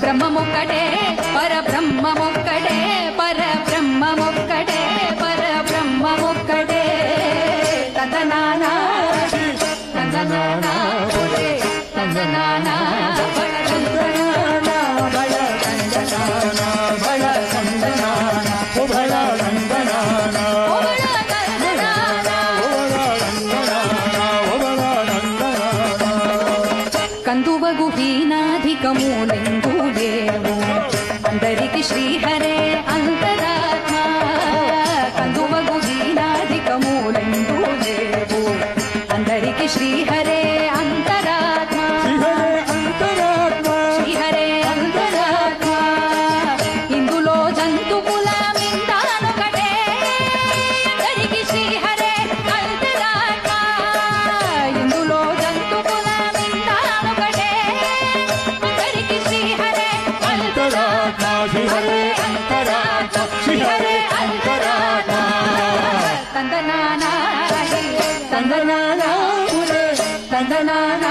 బ్రహ్మమొక్కటే పరబ్రహ్మమొక్కటే పరబ్రహ్మమొక్కటే పరబ్రహ్మమొక్కటే తందనానా తందనానా తందనానా బళ తందనానా బళ తందనానా బళ తందనానా ఓ బళ తందనానా ఓ బళ తందనానా ఓ బళ తందనానా ఓ బళ తందనానా కందువగు హీనాధికములెందు లేవు అందరికి శ్రీహరే అంతరాత్మ కందువగు హీనాధికములెందు లేవు అందరికి శ్రీహరే అంతరాత్మ శ్రీహరే అంతరాత్మ ఇందులో జంతువుల మిందానొకటే అందరికి శ్రీహరే అంతరాత్మ ఇందులో జంతువుల మిందానొకటే అందరికి శ్రీహరే అంతరాత్మ శ్రీహరే అంతరాత్మ శ్రీహరే అంతరాత్మ తందనానా తందనానా తందనానా